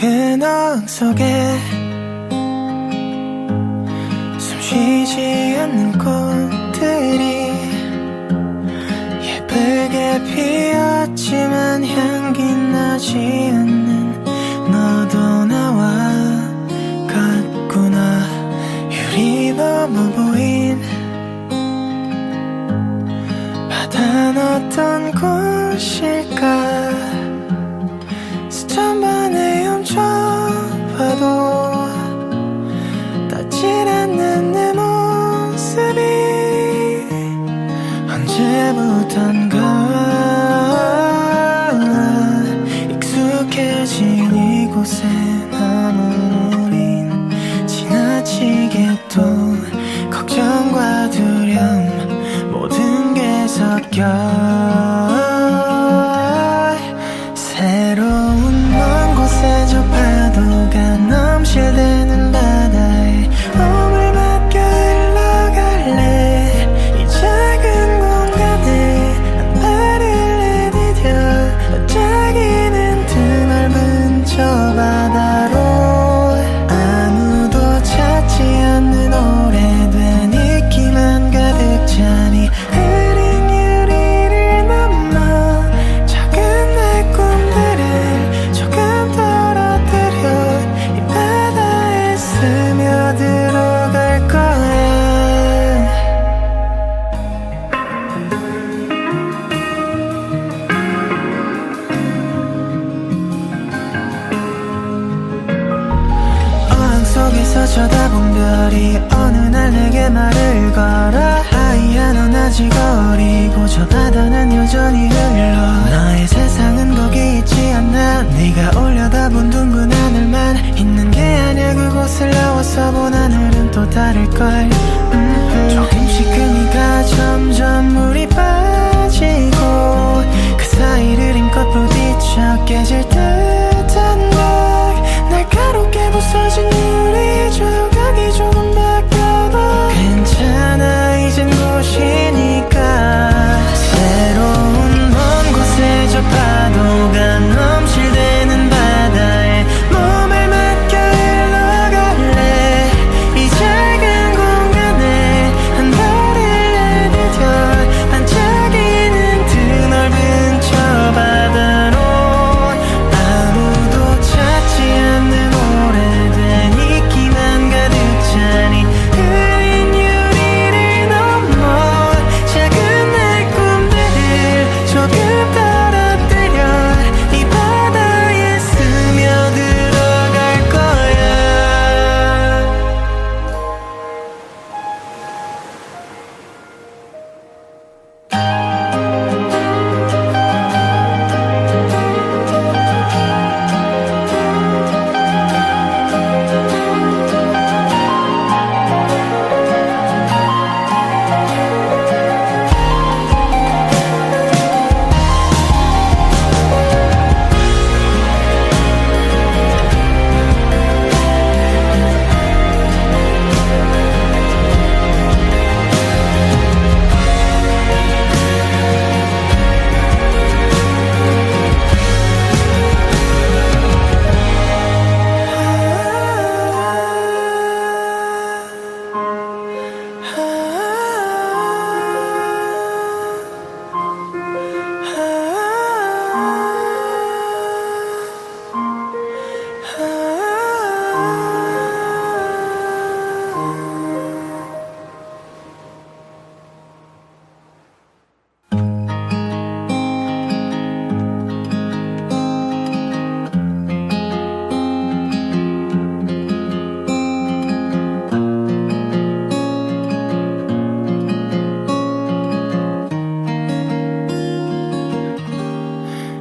작은 어항 속에 숨쉬지 않는 꽃들이 예쁘게 피었지만 향기 나지 않는 너도 나와 같구나. 유리범어 보인 바다는 어떤 곳일까. 수천 번에 훔쳐봐도 닿질 않는 내 모습이 언제부턴가 익숙해진 이곳에 남은 우린 지나치게 또 걱정과 두려움 모든 게 섞여 새로운 먼 곳에 저 파도가 넘실대는 바다에 몸을 맡겨 흘러갈래. 이 작은 공간에 한 발을 내디뎌 반짝이는 드넓은 저 바다로 아무도 찾지 않는 오래된 이끼만 가득 차니 흐린 유리를 넘어 작은 내 꿈들을 조금 떨어뜨려 이 바다에 스며들어갈 거야. 어항 속에서 쳐다본 별이 어느 날 내게 말을 걸어. 아이야 넌 아직 어리고 저 바다는 여전히 흘러. 너의 세상은 거기 있지 않나. 네가 올려다본 둥근 하늘만 있는 게 아냐. 그곳을 나와서 본 하늘은 또 다를걸. 조금씩 금이가 점점 물이 빠지고 그 사이를 힘껏 부딪혀 깨질 듯한 막 날카롭게 부서진 유리 조각이 조금 바뀌어도 괜찮아 이젠 곳이니까. 새로운 먼 곳에 저 파도가 넘실대는 바다에 몸을 맡겨 흘러갈래. 이 작은 공간에 한 발을 내디뎌 반짝이는 드넓은 저 바다로 아무도 찾지 않는 오래된 이끼만 가득 차니 흐린 유리를 넘어 작은 내 꿈들을 조금 떨어뜨려 이 바다에 스며들어갈 거야.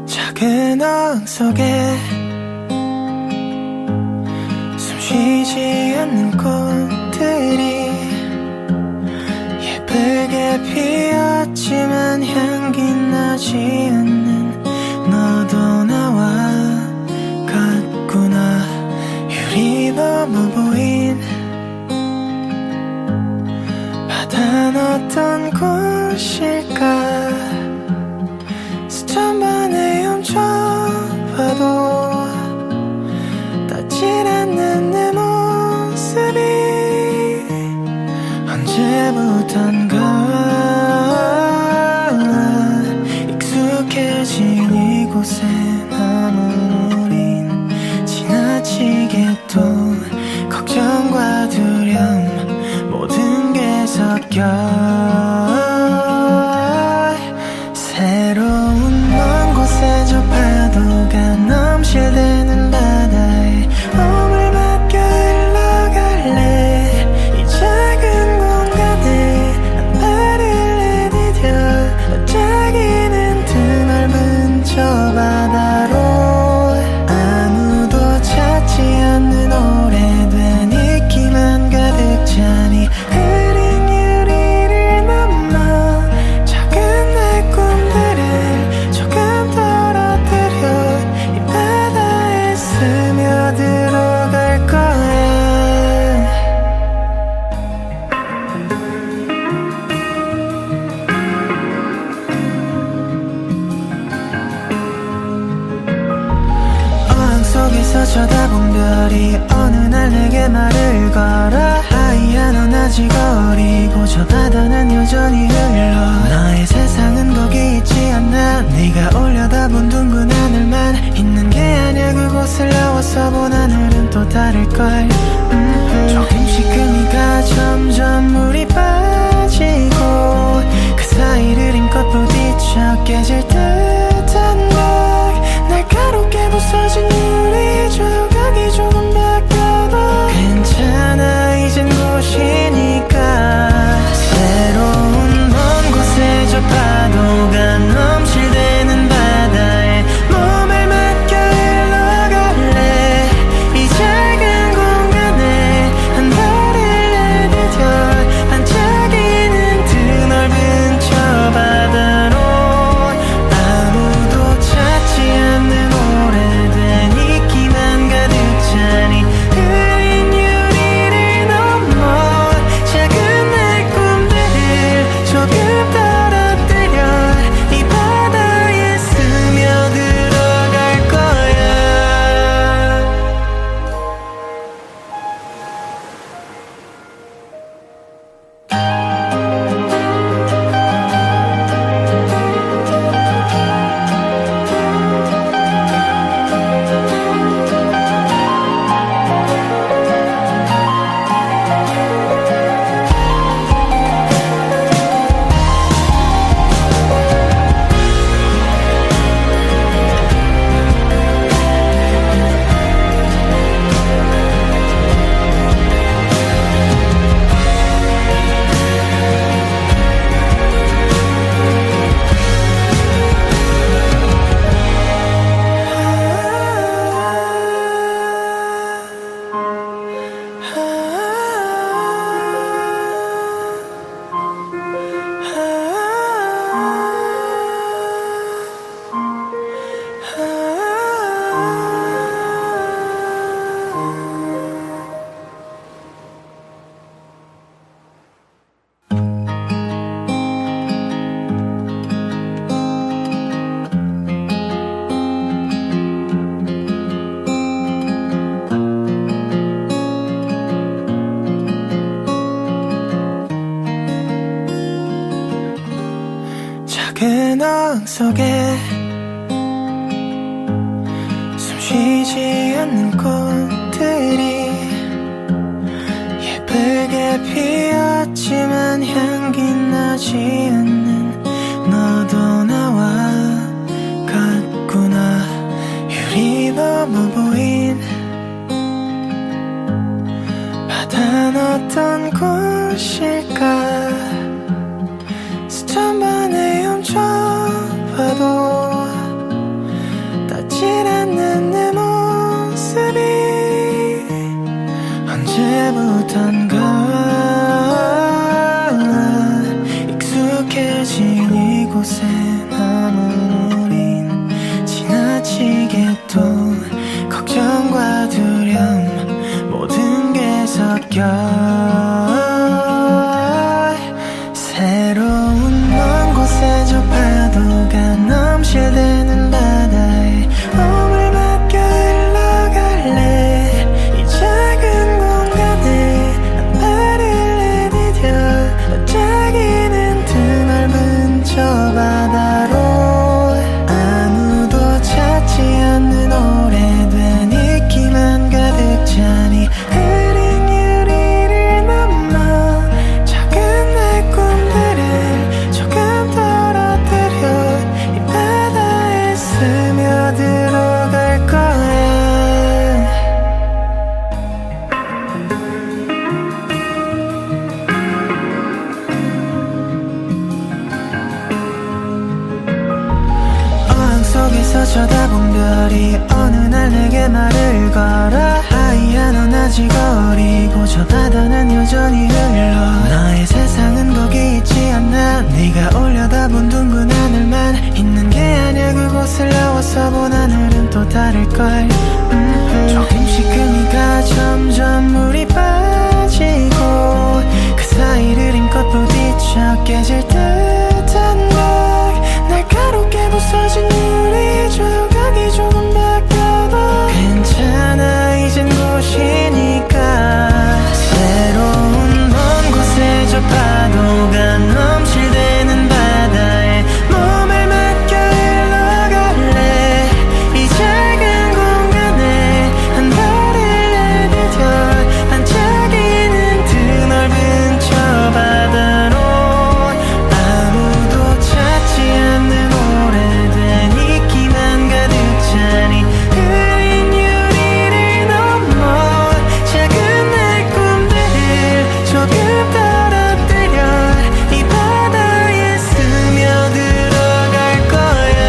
작은 어항 속에 숨쉬지 않는 꽃들이 예쁘게 피었지만 향기 나지 않는 너도 나와 같구나. 유리범어 보인 바다는 어떤 곳일까. 수천 번에 훔쳐봐도 곳에 남은 우린 지나치게 또 걱정과 두려움 모든 게 섞여 새로운 먼 곳에 저 파도가 넘실대는 바다에 몸을 맡겨 흘러갈래 이 작은 공간에 한 발을 내디뎌 반짝이는 드넓은 저 바다로 아무도 찾지 않는 오래된 있기만 가득 찬 이 흐린 유리를 넘어 작은 내 꿈들을 조금 떨어뜨려 이 바다에 스며들어갈 거야. 어항 속에서 쳐다본 별이 어느 날 내게 말을 걸어 하이야 넌 아직 어리고 저 바다는 여전히 흘러 너의 세상은 거기 있지 않나 네가 올려다본 둥근 하늘만 있는 게 아냐 그곳을 나와서 본 하늘은 또 다를걸 조금씩 금이가 점점 물이 빠지고 그 사이를 힘껏 부딪혀 깨질 듯한 막 날카롭게 부서진 유리 조각이 조금 바뀌어도 괜찮아 이젠 곳이니까 새로운 먼 곳에 저 파도가 넘실대는 바다에 몸을 맡겨 흘러갈래 이 작은 공간에 한 발을 내디뎌 반짝이는 드넓은 저 바다로 아무도 찾지 않는 오래된 있기만 가득 찬 이 흐린 유리를 넘어 작은 내 꿈들을 조금 떨어뜨려 이 바다에 스며들어갈 거야. 작은 어항 속에 숨쉬지 않는 꽃들이 예쁘게 피었지만 향기 나지 않는 너도 나와 같구나 유리 넘어 보인 바다는 어떤 곳일까 수천 번에 훔쳐봐도 닿질 않는 내 모습이 언제부턴가 익숙해진 이곳에 남은 우린 지나치게 또 걱정과 두려움 모든 게 섞여 새로운 먼 곳에 저 파도가 넘실대는 바다에 몸을 맡겨 흘러갈래 이 작은 공간에 한 발을 내디뎌 반짝이는 드넓은 저 바다로 아무도 찾지 쳐다본 별이 어느 날 내게 말을 걸어 하얀 넌 아직 어리고 저 바다는 여전히 흘러 너의 세상은 거기 있지 않나 네가 올려다본 둥근 하늘만 있는 게 아냐 그곳을 나와서 본 하늘은 또 다를걸 조금씩 금이가 점점 물이 빠지고 그 사이를 힘껏 부딪혀 깨질 듯한 막 날카롭게 부서진 유리 조각이 조금 바뀌어도 괜찮아 이젠 곳이니까 새로운 먼 곳에 저 파도가 넘실대는 바다에 몸을 맡겨 흘러갈래 이 작은 공간에 한 발을 내디뎌 반짝이는 드넓은 저 바다로 아무도 찾지 않는 오래된 이끼만 가득 차니 흐린 유리를 넘어 작은 내 꿈들을 조금 떨어뜨려 이 바다에 스며들어갈 거야.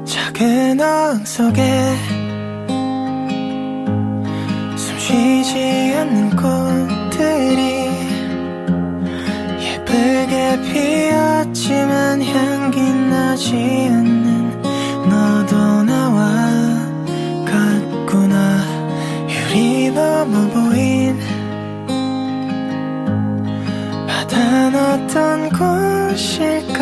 작은 어항 속에 숨쉬지 않는 꽃들이 예쁘게 피었지만 향기 나지 않는 너도 나와 같구나 유리 넘어 보인 바다는 어떤 곳일까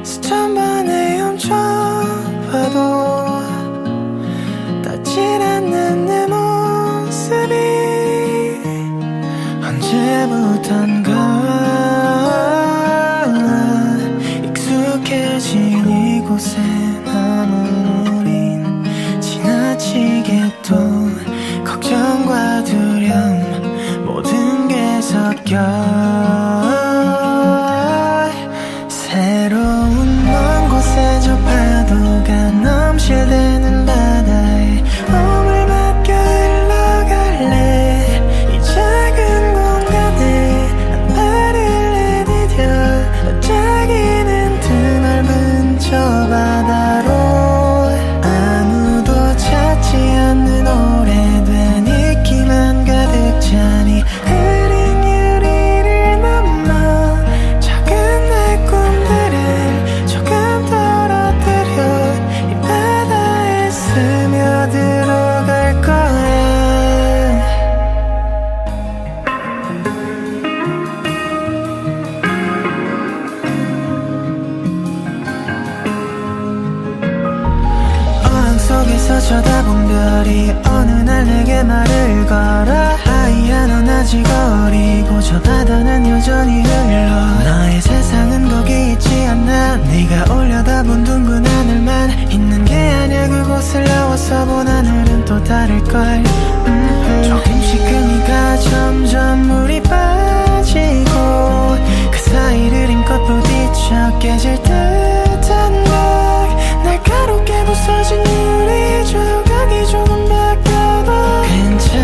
수천 번에 훔쳐봐도 닿질 않는 내 모습이 언제부턴가 익숙해진 이곳에 남은 우린 지나치게 또 걱정과 두려움 모든 게 섞여 새로운 먼 곳에 저 파도가 넘실대는 바다에 몸을 맡겨 흘러갈래 이 작은 공간에 한 발을 내디뎌 반짝이는 드넓은 저 바다로 아무도 찾지 않는 오래된 이끼만 가득 차니 흐린 유리를 넘어 작은 내 꿈들을 조금 떨어뜨려 이 바다에 스며들어갈 거야. 어항 속에서 쳐다본 별이 어느 날 내게 말을 걸어 하얀 넌 아직 어리고 저 바다는 여전히 흘러 너의 세상은 거기 있지 않나 네가 올려다본 둥근 하늘만 있는 게 아냐 그곳을 나와서 본 하늘은 또 다를걸 조금씩 금이가 점점 물이 빠지고 그 사이를 힘껏 부딪혀 깨질 듯한 막 날카롭게 부서진 유리 조각이 조금 바뀌어도 괜찮아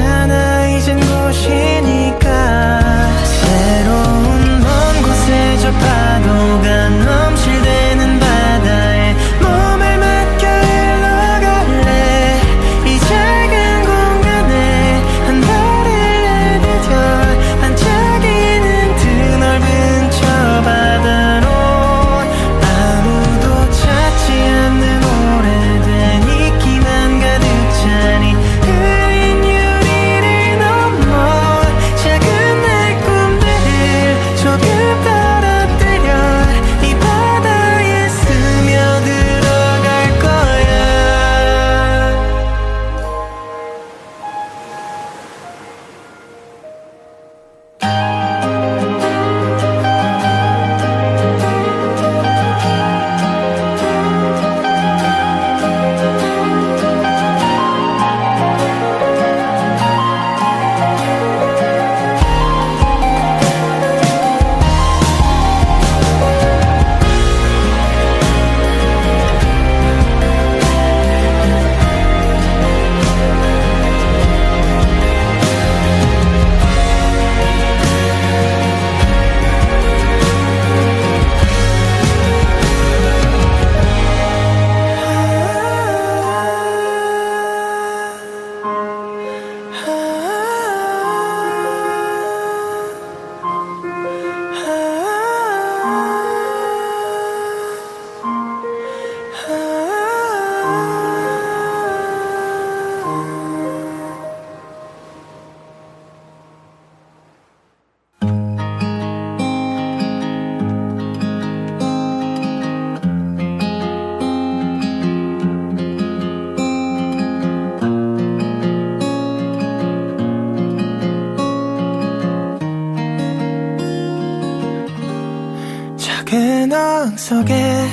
너그 속에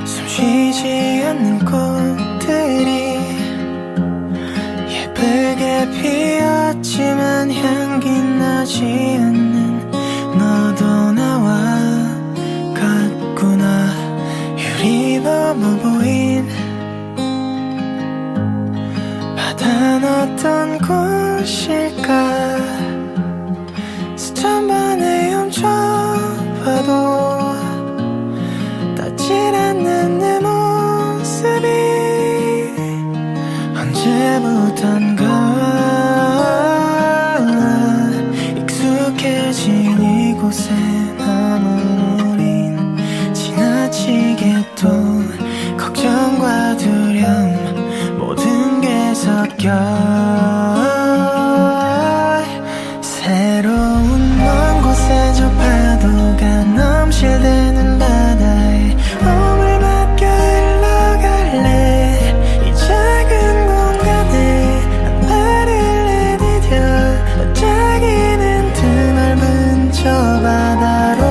숨쉬지 않는 꽃들이 예쁘게 피었지만 향기 나지 않는 너도 나와 같구나. 유리범어 보인 바다는 어떤 곳일까. 수천 번에 훔쳐봐도 닿질 않는 내 모습이 언제부턴가 익숙해진 이곳에 머무린 지나치게 또 걱정과 두려움 모든 게 섞여 새로운 먼 곳에 저 파도가 넘실대는 바다에 몸을 맡겨 흘러갈래. 이 작은 공간에 한 발을 내디뎌 반짝이는 드넓은 저 바다로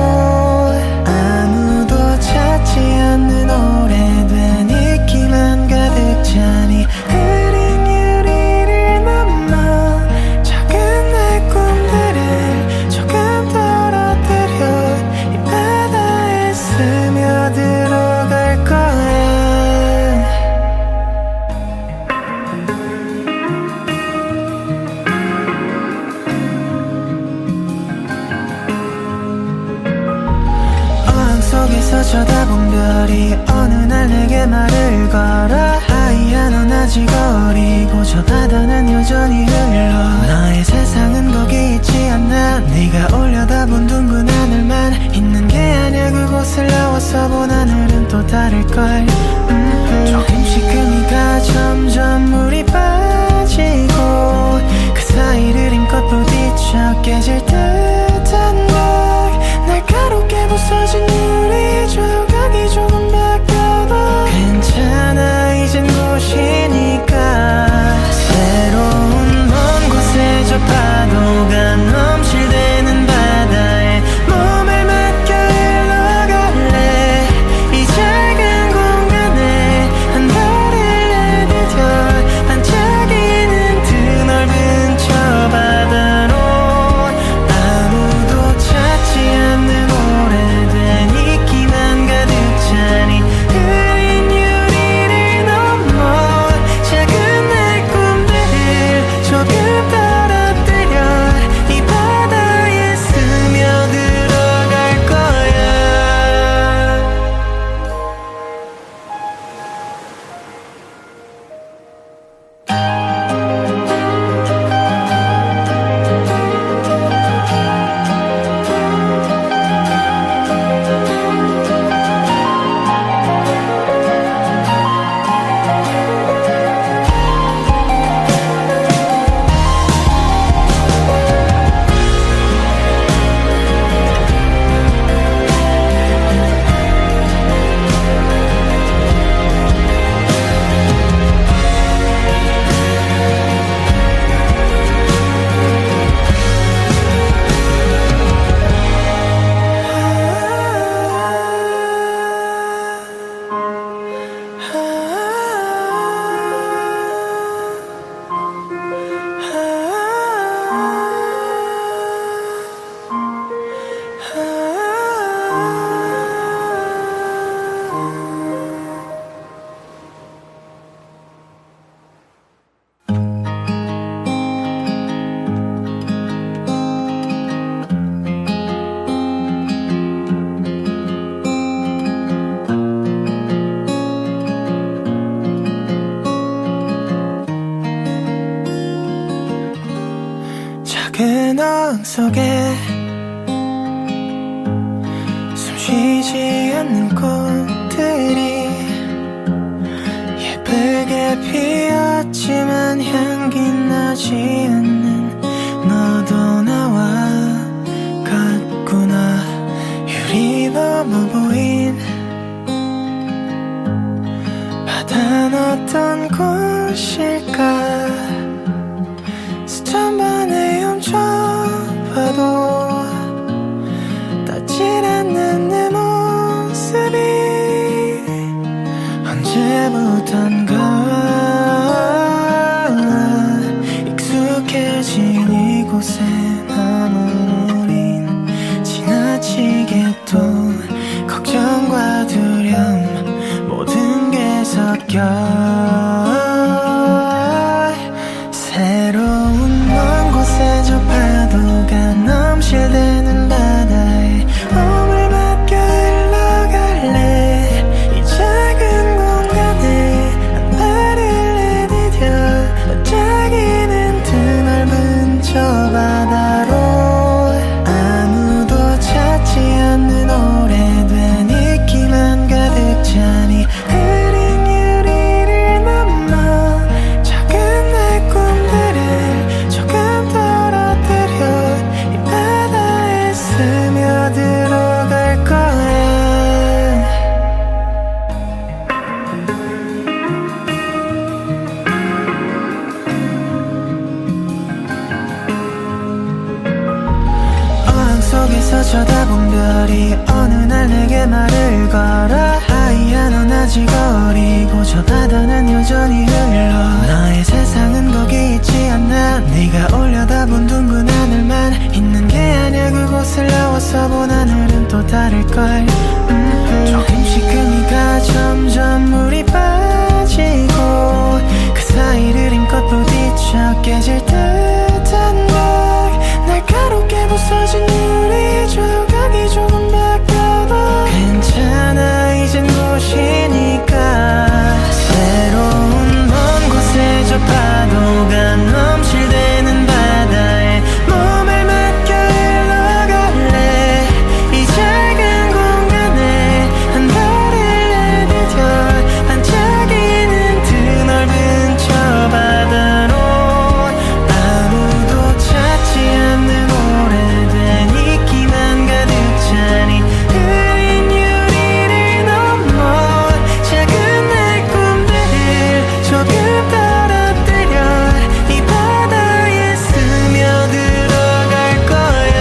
아무도 찾지 않는 오래된 이끼만 가득 차니 흐린 유리를 넘어 작은 내 꿈들을 조금 떨어뜨려 이 바다에 스며들어갈 거야. 어항 속에서 쳐다본 별이 어느 날 내게 말을 걸어. 하얀 어나지 거리고 저 바다는 여전히 흘러. 너의 세상은 거기 있지 않나. 네가 올려다본 둥근 하늘만 있는 게 아냐. 그곳을 나와서 본 하늘은 또 다를걸. 조금씩 금이가 점점 물이 빠지고 그 사이를 힘껏 부딪혀 깨질 듯한 막 날카롭게 부서진 유리 조각이 조금 바뀌어도 괜찮아. 이젠 곳이니까. 새로운 먼 곳에 저 파도가 넘실대는 바다에 몸을 맡겨 흘러갈래. 이 작은 공간에 한 발을 내디뎌 반짝이는 드넓은 저 바다로 아무도 찾지 않는 오래된 이끼만 가득 차니 흐린 유리를 넘어 작은 내 꿈들을 조금 떨어뜨려 이 바다에 스며들어갈 거야. 작은 어항 속에 숨쉬지 않는 꽃들이 예쁘게 피었지만 향기 나지 않는 너도 나와 같구나. 유리범어 보인 바다는 어떤 곳일까. 수천 번에 훔쳐봐도 닿질 이곳에 남은 우린 지나치게 또 걱정과 두려움 모든 게 섞여 새로운 먼 곳에 저 파도가 넘실대는 바다에 몸을 맡겨 흘러갈래 이 작은 공간에 한 발을 내디뎌 반짝이는 드넓은 저 바다로 아무도 찾지 않는 오래된 이끼만 가득 차니 흐린 유리를 넘어 작은 내 꿈들을 조금 떨어뜨려 이 바다에 스며들어갈 거야. 어항 속에서 쳐다본 별이 어느 날 내게 말을 걸어 하얀 어나지 거리고 저 바다는 여전히 흘러 너의 세상은 거기 있지 않나 네가 올려다본 둥근 하늘만 있는 게 아냐 그곳을 나와서 본 하늘은 또 다를걸 조금씩 금이가 점점 물이 빠지고 그 사이를 힘껏 부딪혀 깨질 듯한 막 날카롭게 부서진 유리 조각이 조금 바뀌어도 괜찮아 이젠 곳이니까 새로운 먼 곳에 저 파도가 넘실대는 바다에 몸을 맡겨 흘러갈래 이 작은 공간에 한 발을 내디뎌 반짝이는 드넓은 저 바다로 아무도 찾지 않는 오래된 이끼만 가득 차니 흐린 유리를 넘어 작은 내 꿈들을 조금 떨어뜨려 이 바다에 스며들어갈 거야.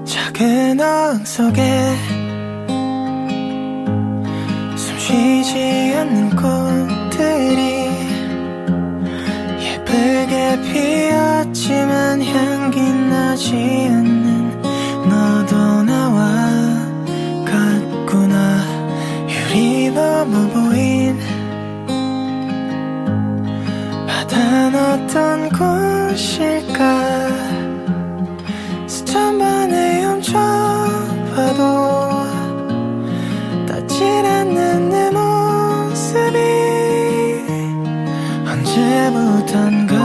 작은 어항 속에 숨쉬지 않는 꽃들이 예쁘게 피었지만 향기 나지 않는 너도 나와 같구나 유리 넘어 보인 바다는 어떤 곳일까 수천 번에 훔쳐봐도 닿질 않는 내 모습이 언제부턴가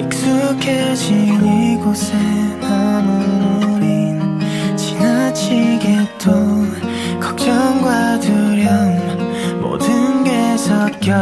익숙해진 이곳에 남은 우린 지나치게 또 걱정과 두려움 모든 게 섞여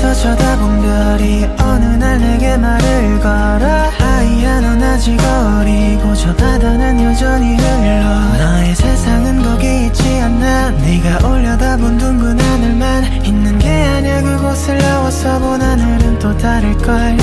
속에서 쳐다본 별이 어느 날 내게 말을 걸어 아이야 넌 아직 어리고 저 바다는 여전히 흘러 너의 세상은 거기 있지 않나 네가 올려다본 둥근 하늘만 있는 게 아냐 그곳을 나와서 본 하늘은 또 다를걸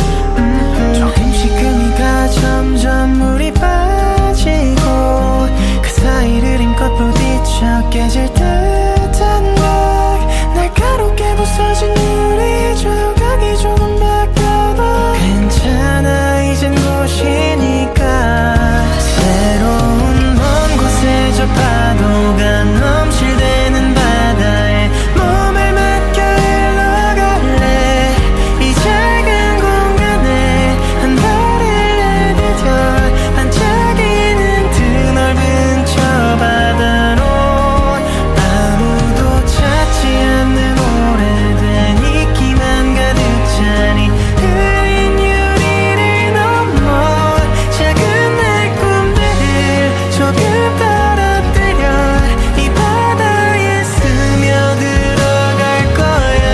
조금씩 금이가 점점 물이 빠지고 그 사이를 힘껏 부딪혀 깨질 듯한 막 날카롭게 부서진 유리 조각이 조금 바뀌어도 괜찮아 이젠 곳이니까 새로운 먼 곳에 저 파도가 넘실대는 바다에 몸을 맡겨 흘러갈래 이 작은 공간에 한 발을 내디뎌 반짝이는 드넓은 저 바다로 아무도 찾지 않는 오래된 이끼만 가득 차니 흐린 유리를 넘어 작은 내 꿈들을 조금 떨어뜨려 이 바다에 스며들어갈 거야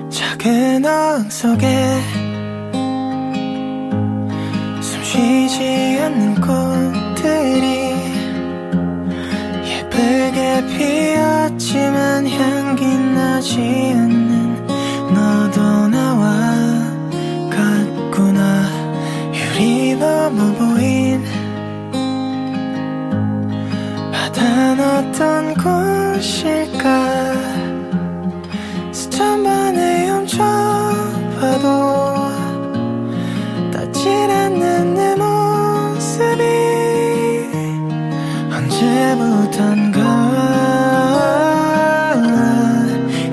작은 어항 속에 숨쉬지 않는 꽃들이 예쁘게 피었지만 향기 나지 않는 너도 나와 같구나 유리 넘어 보인 바다는 어떤 곳일까 수천 번에 훔쳐봐도 닿질 않는 내 모습이 언제부턴가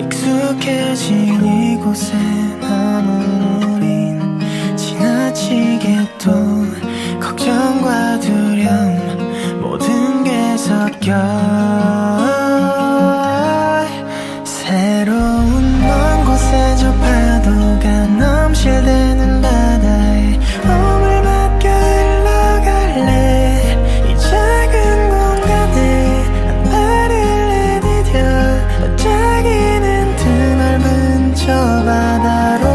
익숙해진 이곳에 머무린 지나치게 또 걱정과 두려움 모든 게 섞여 새로운 먼 곳에 저 파도가 넘실대는 바다에 몸을 맡겨 흘러갈래 이 작은 공간에 한 발을 내디뎌 반짝이는 드넓은 저 바다로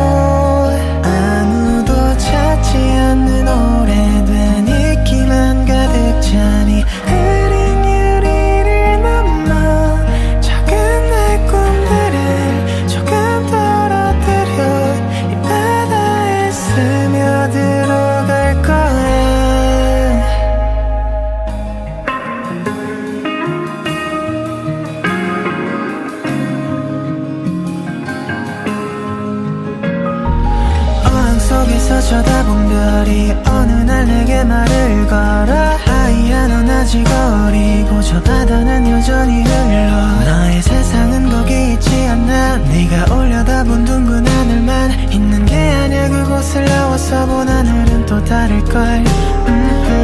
아무도 찾지 않는 오래된 이끼만 가득 차니 흐린 유리를 넘어 작은 내 꿈들을 조금 떨어뜨려 이 바다에 스며들어갈 거야 어항 속에서 쳐다본 별이 어느 날 내게 말을 걸어 아이야 넌 아직 어리고 저 바다는 여전히 흘러 너의 세상은 거기 있지 않나 네가 올려다본 둥근 하늘만 있는 게 아냐 그곳을 나와서 본 하늘은 또 다를걸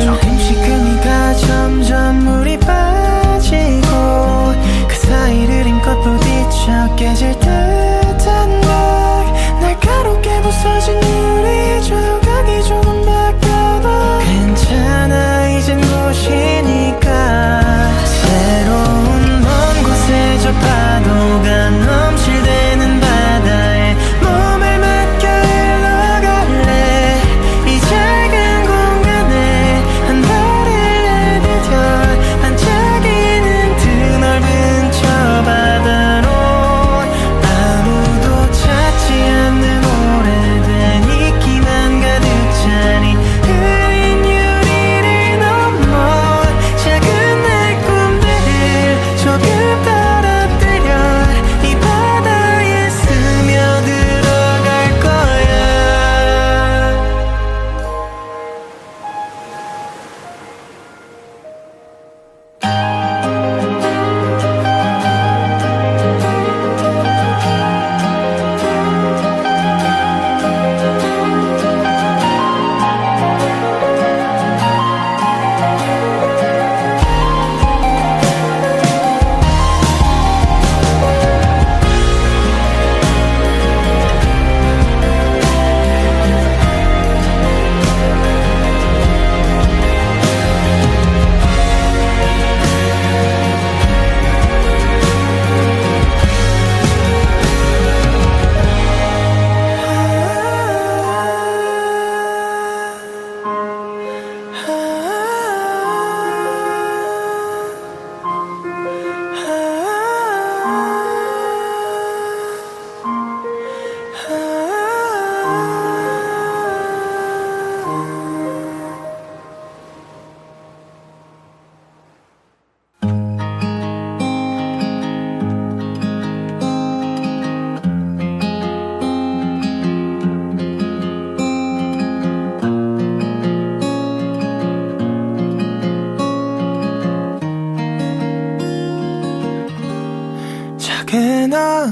조금씩 금이가 점점 물이 빠지고 그 사이를 힘껏 부딪혀 깨질 듯한 막 날카롭게 부서진 유리 조각이 조금 바뀌어도 괜찮아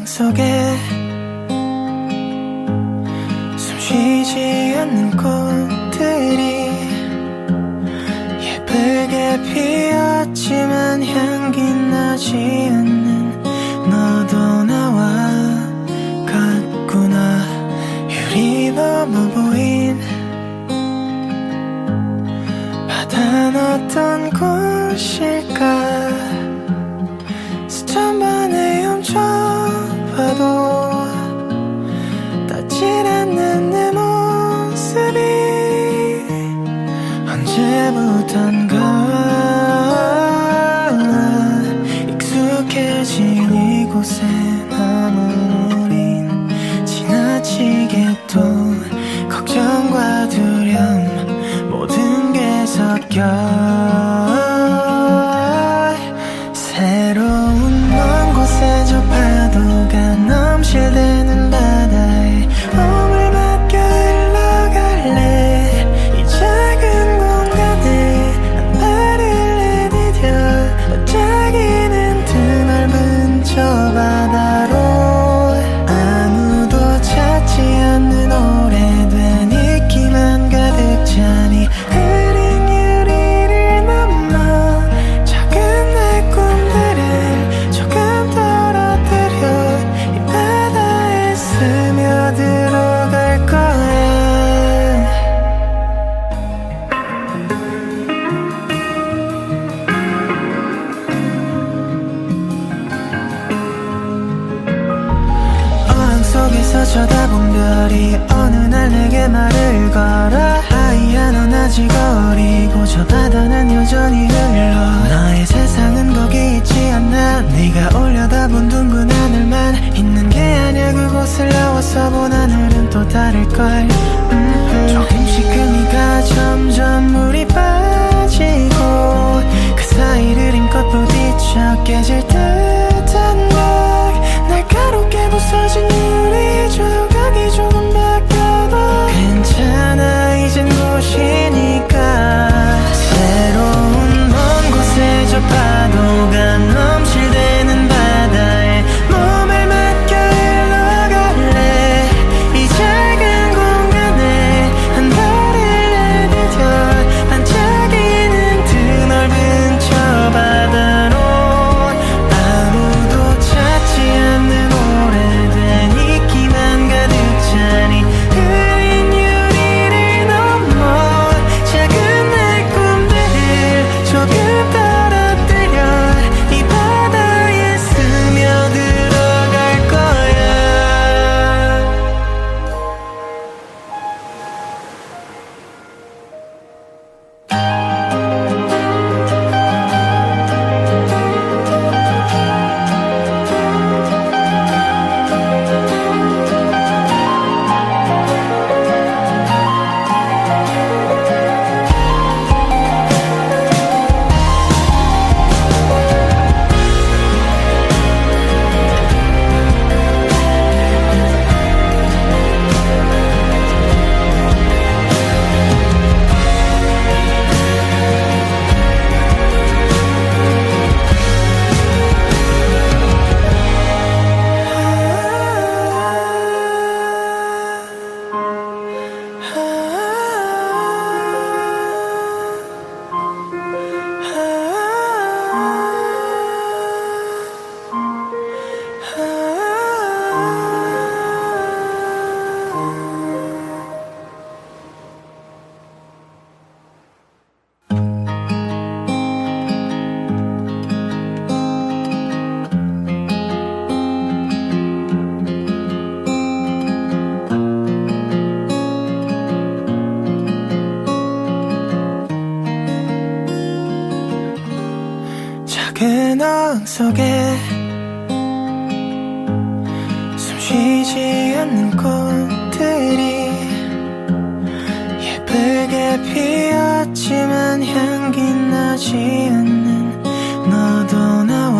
속에 숨쉬지 않는 꽃들이 예쁘게 피었지만 향기 나지 않는 너도 나와 같구나. 유리 넘어 보인 바다는 어떤 곳일까. 수천 번에 훔쳐봐도 닿질 않는 내 모습이 언제부턴가 익숙해진 이곳에 머무린 지나치게 또 걱정과 두려움 모든 게 섞여 새로운 먼 곳에 저 파도가 넘실대는 바다에 몸을 맡겨 흘러갈래. 이 작은 공간에 한 발을 내디뎌 반짝이는 드넓은 저 바다로 아무도 찾지 않는 오래된 이끼만 가득 차니 흐린 유리를 넘어 작은 내 꿈들을 조금 떨어뜨려 이 바다에 스며들어갈 거야. 어항 속에서 쳐다본 별이 어느 날 내게 말을 걸어. 하얀 어나지 거리고 저 바다는 여전히 흘러. 너의 세상은 거기 있지 않나. 네가 올려다본 둥근 하늘만 있는 게 아니야. 그곳을 나와서 본 하늘은 또 다를걸. 조금씩 금이가 점점 물이 빠지고 그 사이를 힘껏 부딪혀 깨질 듯한 막 날카롭게 부서진 유리 조각이 조금 바뀌어도 괜찮아. 이젠 곳이니까. 새로운 먼 곳에 저 파도가 넘실대는 바다에 몸을 맡겨 흘러갈래. 이 작은 공간에 한 발을 내디뎌 반짝이는 드넓은 저 바다로 아무도 찾지 않는 오래된 이끼만 가득 차니 흐린 유리를 넘어 작은 내 꿈들을 조금 떨어뜨려 이 바다에 스며들어갈 거야. 작은 어항 속에 숨쉬지 않는 꽃들이 예쁘게 피었지만 향기 나지 않는 너도 나와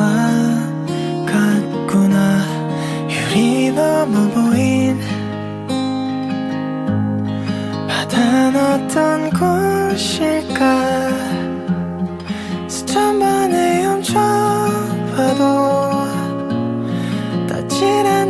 같구나. 유리 넘어 보인 바다는 어떤 곳일까. 수천 번에 훔쳐봐도 닿질 않는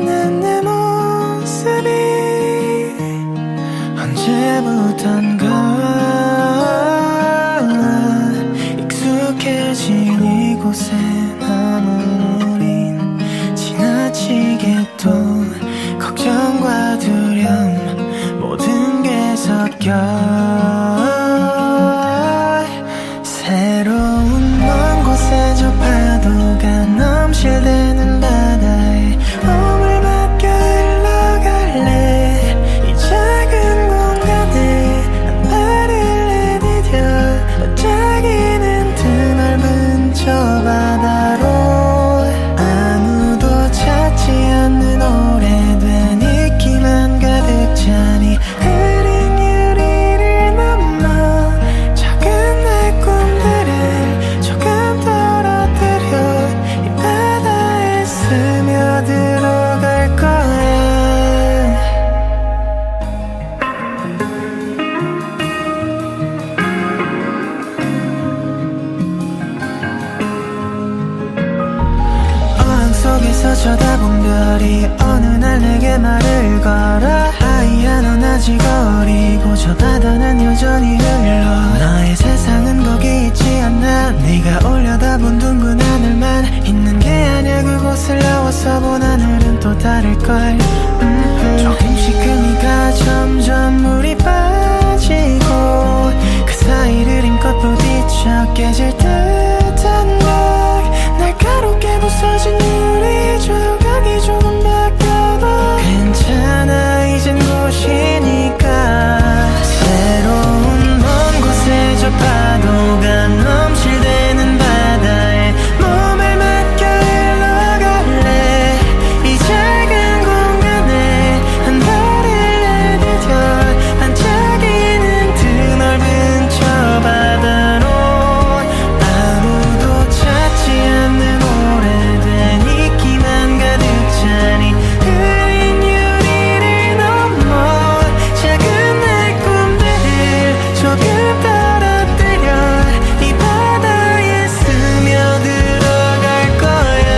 속에서 쳐다본 별이 어느 날 내게 말을 걸어 아이야 넌 아직 어리고 저 바다는 여전히 흘러 너의 세상은 거기 있지 않나 네가 올려다본 둥근 하늘만 있는 게 아냐 그곳을 나와서 본 하늘은 또 다를걸 조금씩 금이가 점점 물이 빠지고 그 사이를 힘껏 부딪혀 깨질 듯한 날 날카롭게 부서진 유리 조각이 조금 바뀌어도 괜찮아 이젠 곳이니까 새로운 먼 곳에 저 파도가 넘실대는 바다에 몸을 맡겨 흘러갈래 이 작은 공간에 한 발을 내디뎌 반짝이는 드넓은 저 바다로 아무도 찾지 않는 오래된 이끼만 가득 차니 흐린 유리를 넘어 작은 내 꿈들을 조금 떨어뜨려 이 바다에 스며들어갈 거야.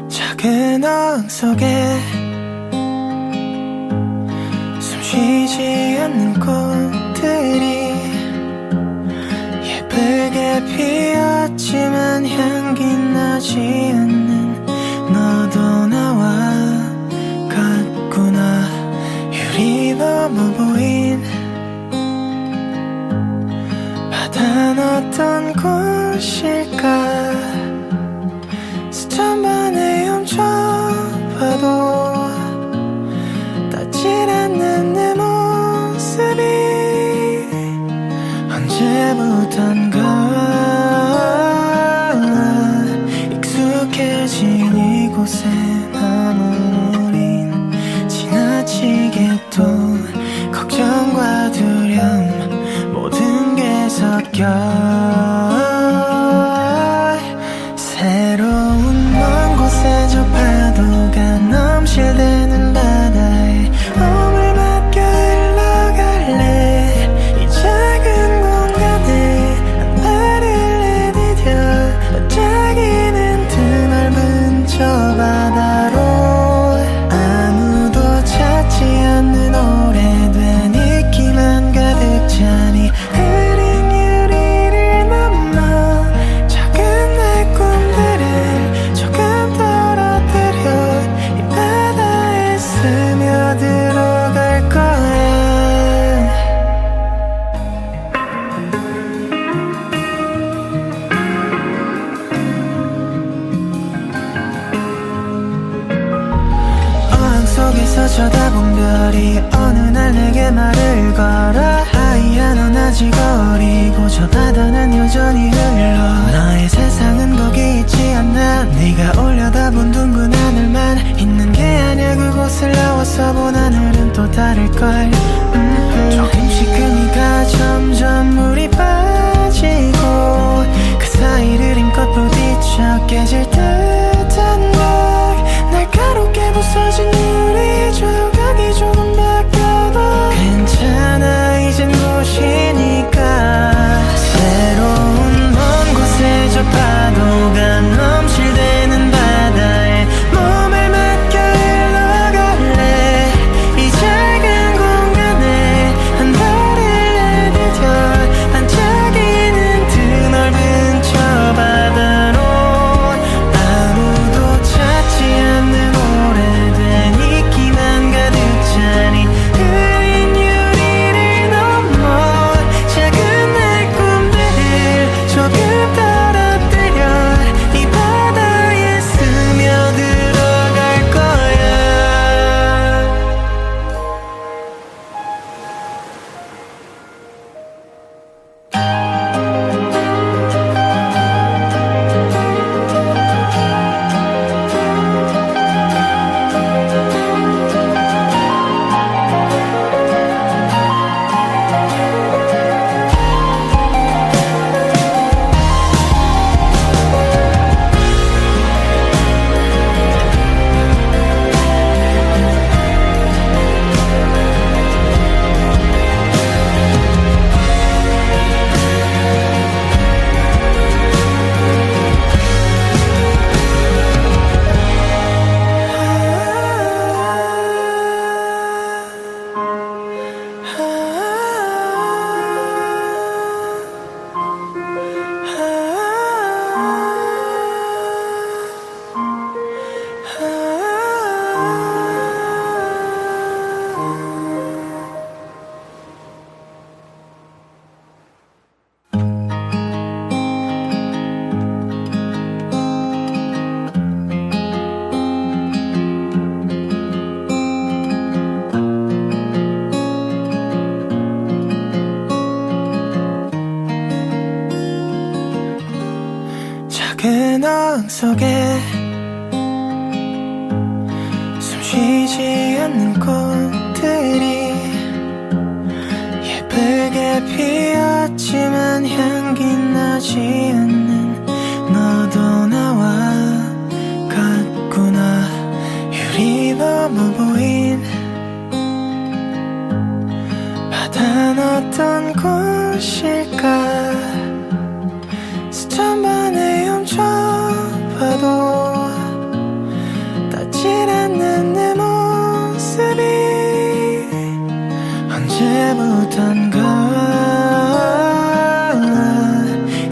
작은 어항 속에 숨쉬지 않는 꽃들이 예쁘게 피었지만 향기 나지 않는 너도 나와 같구나 유리 넘어 보인 바다는 어떤 곳일까 수천 번에 훔쳐봐도 닿질 않는 내 모습이 언제부턴가 익숙해진 이곳에 머무린 지나치게 또 걱정과 두려움 모든 게 섞여 새로운 먼 곳에 저 파도가 넘실대는 바다에 몸을 맡겨 흘러갈래 이 작은 공간에 한 발을 내디뎌 반짝이는 드넓은 저 바다로 아무도 찾지 않는 오래된 이끼만 가득 차니 흐린 유리를 넘어 작은 내 꿈들을 조금 떨어뜨려 이 바다에 스며들어갈 거야. 어항 속에서 쳐다본 별이 어느 날 내게 말을 걸어 아이야 넌 아직 어리고 저 바다는 여전히 흘러 너의 세상은 거기 있지 않나 네가 올려다본 둥근 하늘만 있는 게 아냐 그곳을 나와서 본 하늘은 또 다를걸 조금씩 금이가 점점 물이 빠지고 그 사이를 힘껏 부딪혀 깨질 듯한 날 날카롭게 부서진 유리 조각이 조금 바뀌어도 괜찮아 속에 숨쉬지 않는 꽃들이 예쁘게 피었지만 향기 나지 않는 너도 나와 같구나. 유리넘어 보인 바다는 어떤 곳일까. 수천 번에 훔쳐봐도 닿질 않는 내 모습이 언제부턴가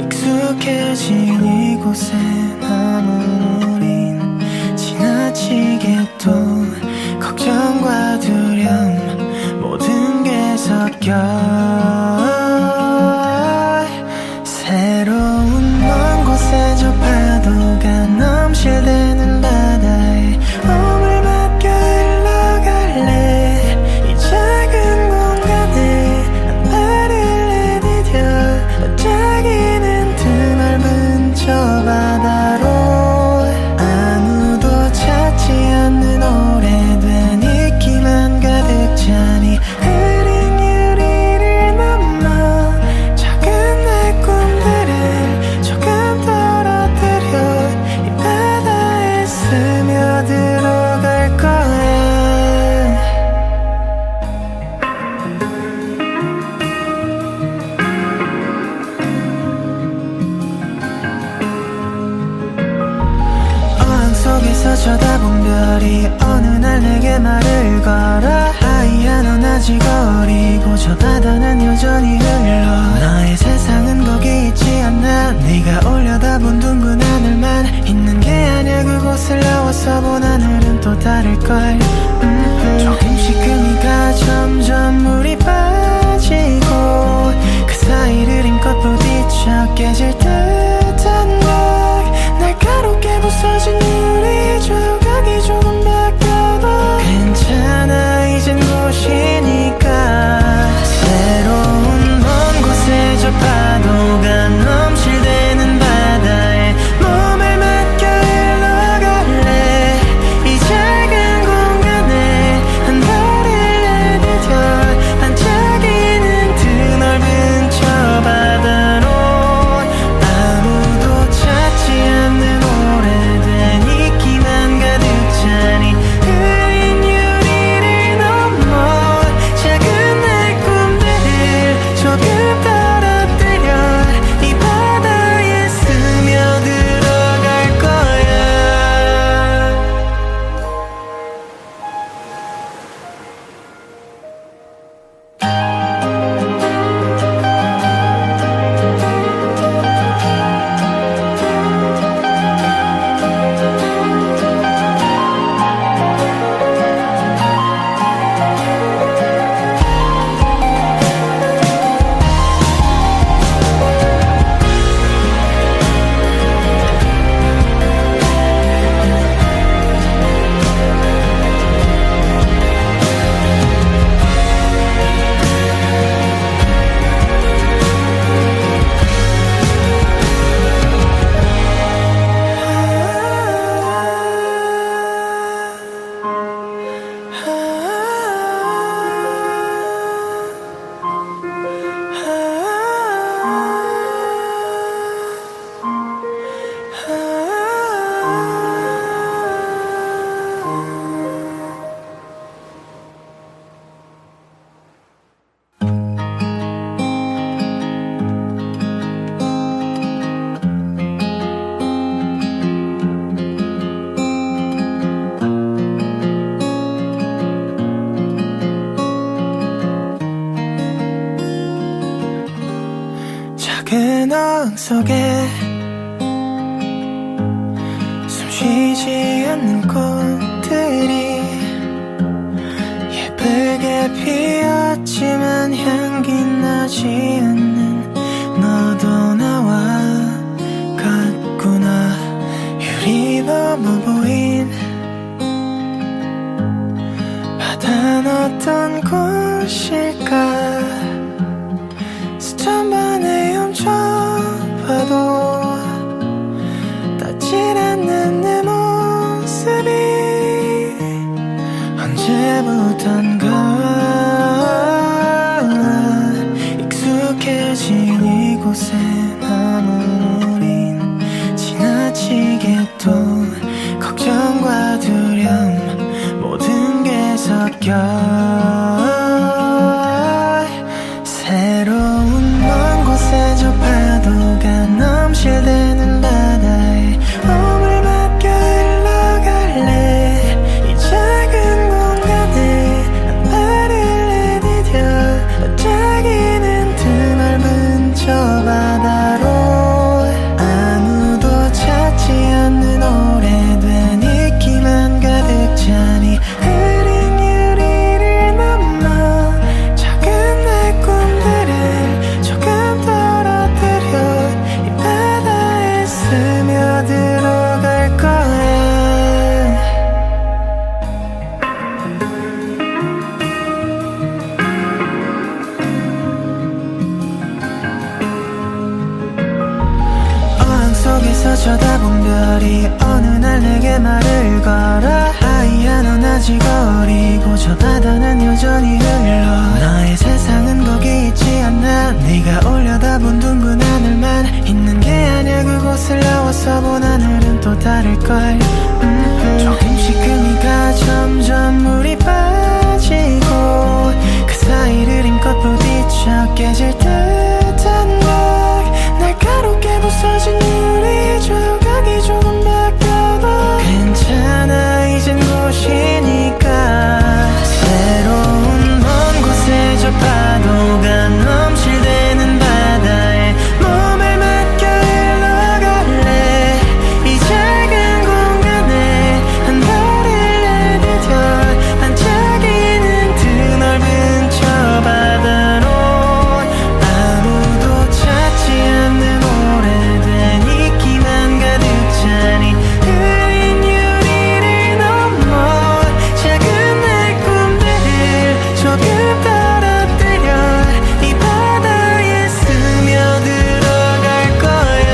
익숙해진 이곳에 남은 우린 지나치게 또 걱정과 두려움 모든 게 섞여 새로운 먼 곳에 저 파도가 넘실대는 바다에 몸을 맡겨 흘러갈래. 이 작은 공간에 한 발을 내디뎌 반짝이는 드넓은 저 바다로 아무도 찾지 않는 오래된 이끼만 가득 차니 흐린 유리를 넘어 작은 내 꿈들을 조금 떨어뜨려 이 바다에 스며들어갈 거야. 어항 속에서 쳐다본 별이 어느 날 내게 말을 걸어. 하얀 어나지 거리고 저 바다는 여전히 흘러. 너의 세상은 거기 있지 않나. 네가 올려다본 둥근 하늘만 있는 게 아냐. 그곳을 나와서 본 하늘은 또 다를걸. 조금씩 금이가 점점 물이 빠지고 그 사이를 힘껏 부딪혀 깨질 듯한 막 날카롭게 부서진 유리 조각이 조금 바뀌어도 괜찮아. 이젠 곳이니까. 새로운 먼 곳에 저 파도가 넘실대는 바다에 몸을 맡겨 흘러갈래. 이 작은 공간에 한 발을 내디뎌 반짝이는 드넓은 저 바다로 아무도 찾지 않는 오래된 이끼만 가득 차니 흐린 유리를 넘어 작은 내 꿈들을 조금 떨어뜨려 이 바다에 스며들어갈 거야. 작은 어항 속에 숨쉬지 않는 꽃들이 예쁘게 피었지만 향기 나지 않는 너도 나와 같구나. 유리넘어 보인 바다는 어떤 곳일까. 수천 번에 훔쳐봐도 닿질 않는 섞여 새로운 먼 곳에 저 파도가 넘실대는 바다에 몸을 맡겨 흘러갈래 이 작은 공간에 한 발을 내디뎌 반짝이는 드넓은 저 바다로 아무도 찾지 않는 오래된 이끼만 가득 차니 흐린 유리를 넘어 작은 내 꿈들을 조금 떨어뜨려 이 바다에 스며들어갈 거야. 어항 속에서 쳐다본 별이 어느 날 내게 말을 걸어 아이야 넌 아직 어리고 저 바다는 여전히 흘러 너의 세상은 거기 있지 않나 네가 올려다본 둥근 하늘만 있는 게 아냐 그곳을 나와서 본 하늘은 또 다를걸 조금씩 금이가 점점 물이 빠지고 그 사이를 힘껏 부딪혀 깨질 듯한 막 날카롭게 부서진 유리 조각이 조금 바뀌어도 괜찮아 이젠 곳이니까 새로운 먼 곳에 저 파도가 넘실대는 바다에 몸을 맡겨 흘러갈래 이 작은 공간에 한 발을 내디뎌 반짝이는 드넓은 저 바다로 아무도 찾지 않는 오래된 이끼만 가득 차니 흐린 유리를 넘어 작은 내 꿈들을 조금 떨어뜨려 이 바다에 스며들어갈 거야.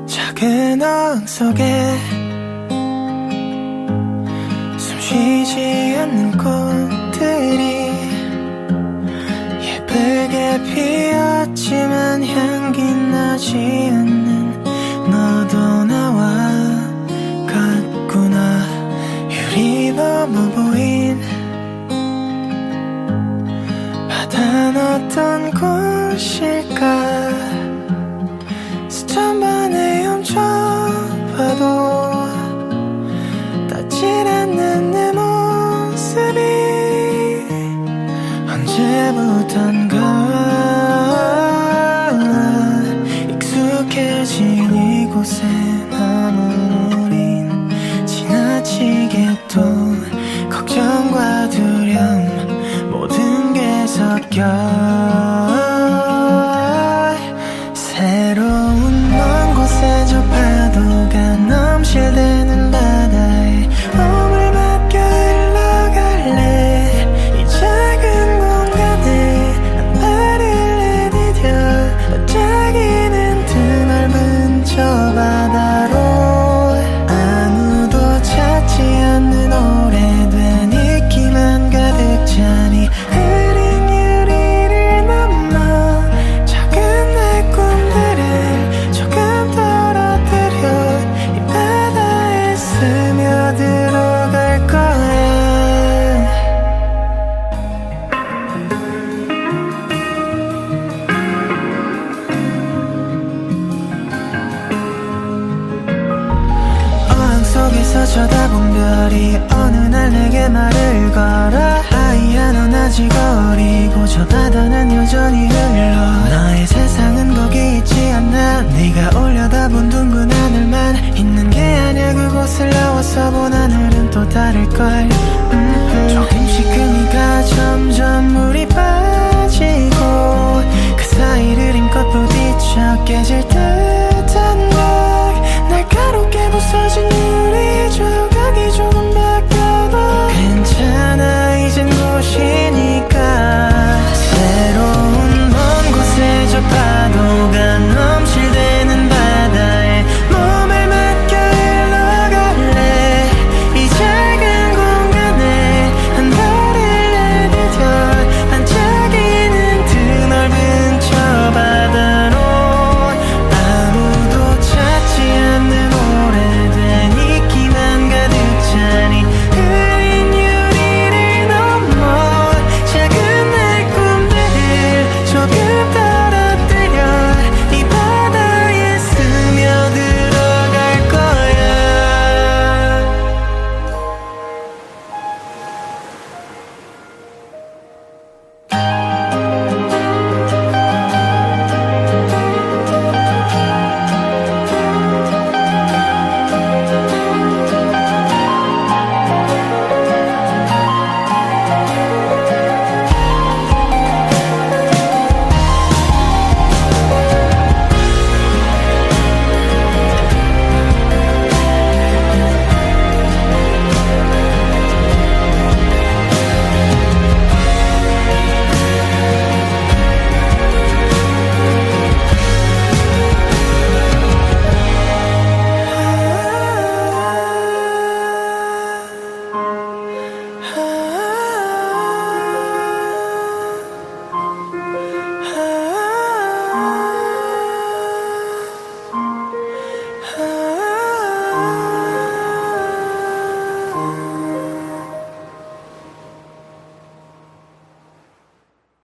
작은 어항 속에 숨쉬지 않는 꽃들이 예쁘게 피었지만 향기 나지 않는 너도 나와 같구나 유리 넘어 보인 바다는 어떤 곳일까 수천 번에 훔쳐봐도 닿질 않는 내 모습이 언제부턴가 익숙해진 이곳에 머무린 지나치게 또 걱정과 두려움 모든 게 섞여 새로운 먼 곳에 저 파도가 넘실대는 바다에 몸을 맡겨 흘러갈래 이 작은 공간에 한 발을 내디뎌 반짝이는 드넓은 저 바다로 아무도 찾지 않는 오래된 이끼만 가득 차니 흐린 유리를 넘어 속에서 쳐다본 별이 어느 날 내게 말을 걸어 아이야 넌 아직 어리고 저 바다는 여전히 흘러 너의 세상은 거기 있지 않나 네가 올려다본 둥근 하늘만 있는 게 아냐 그곳을 나와서 본 하늘은 또 다를걸